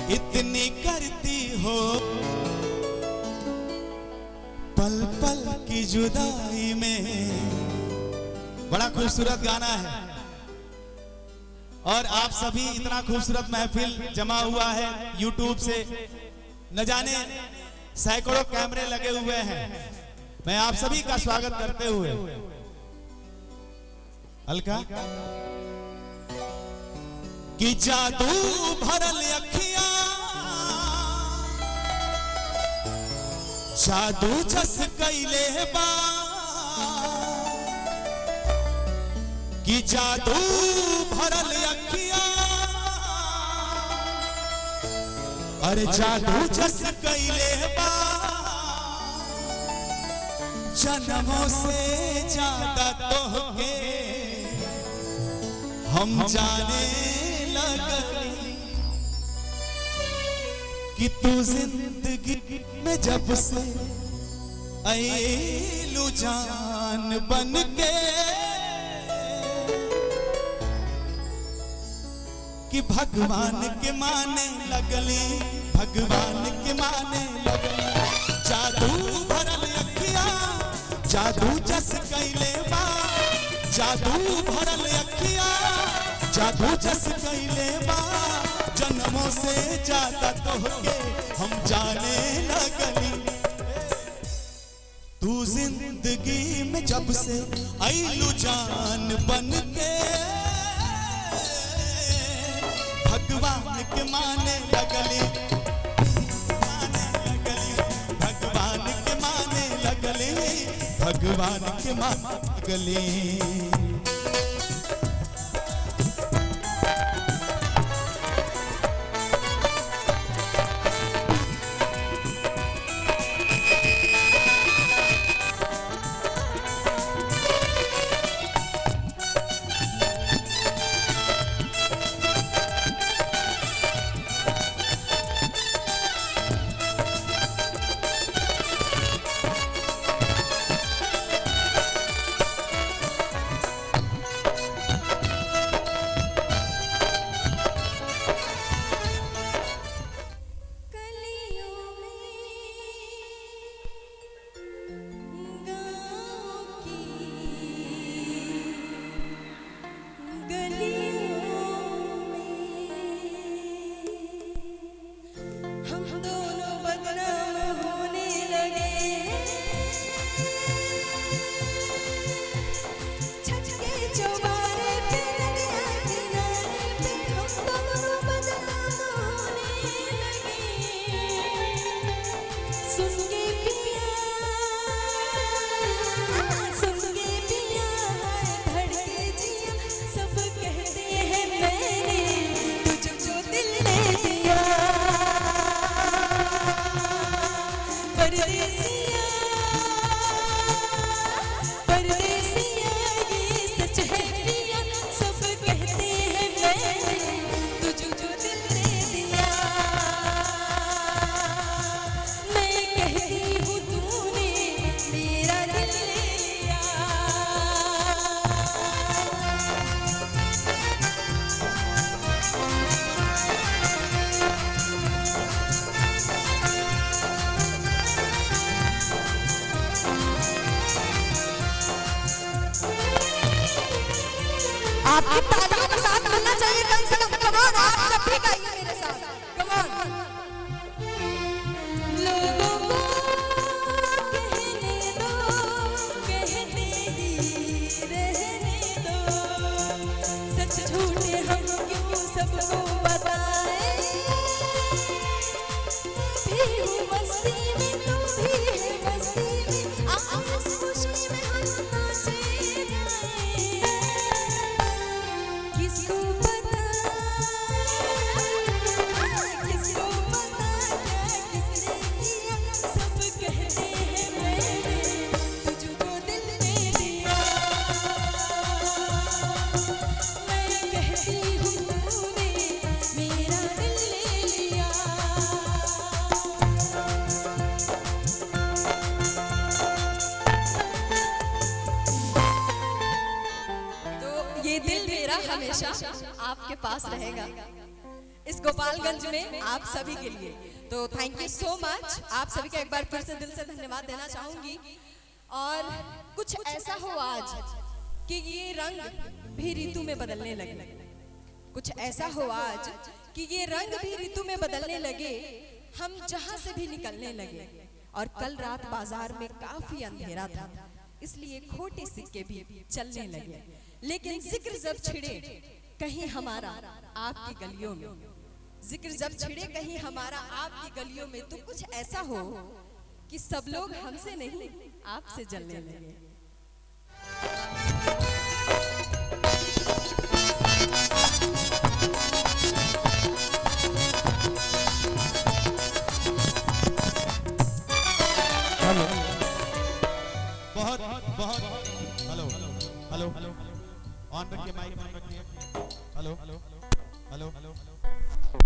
इतनी करती हो पल पल की जुदाई में। बड़ा खूबसूरत गाना है और आप सभी इतना खूबसूरत महफिल जमा हुआ है YouTube से, न जाने सैकड़ों कैमरे लगे हुए हैं। मैं आप सभी का स्वागत करते हुए अलका कि जादू भरल अखियां जादू जस कैले बा कि जादू भरल अखियां अरे जादू जस कैले बा जन्मों से ज्यादा तोहके हम जाने लगे कि तू जिंदगी में जब से आयलू जान बन के कि भगवान के माने लगली, भगवान के माने लगली। जादू भरल अखियां जादू जस कैले बा जादू भरल अखियां जादू जस कैले बा जन्मों से ज्यादा तोहके हम जाने लगली। तू जिंदगी में जब से आइलू जान बन के भगवान के माने लगली, माने लगली, भगवान के माने लगली, भगवान के माने लगली। आपकी तालियों के साथ मिलना चाहिए कम से कम। कम ऑन, आप सब भी गाइए मेरे साथ। Come on. लोगों को कहने दो, कहते ही रहने दो, सच झूठे हम क्यों सबको बताएं। भी हूँ मस्ती में तू भी है मस्ती में, आज खुशी में हम नाचे गाएं। किसको पता क्या किसने किया, सब कहते हैं मैंने तुझको दिल दे दिया। मैं कहती हूँ तूने मेरा दिल ले लिया। तो ये दिल मेरा हमेशा आपके पास रहेगा। इस गोपालगंज में आप सभी के लिए। तो थैंक यू सो मच, आप सभी का एक बार फिर से दिल से धन्यवाद देना चाहूंगी। और कुछ ऐसा हो आज कि ये रंग भी ऋतु में बदलने लगे, कुछ ऐसा हो आज कि ये रंग भी ऋतु में बदलने लगे, हम जहां से भी निकलने लगे। और कल रात बाजार में काफी अंधेरा था, इसलिए खोटे सिक्के भी चलने लगे। लेकिन जिक्र जब छिड़े कहीं हमारा आपकी गलियों में, जिक्र जब छिड़े कहीं हमारा आपकी गलियों में, तो कुछ ऐसा हो कि सब लोग हमसे नहीं आपसे जलने लगे। बहुत बहुत हेलो हेलो ऑन रखिए, माइक ऑन रखिए। Hello hello hello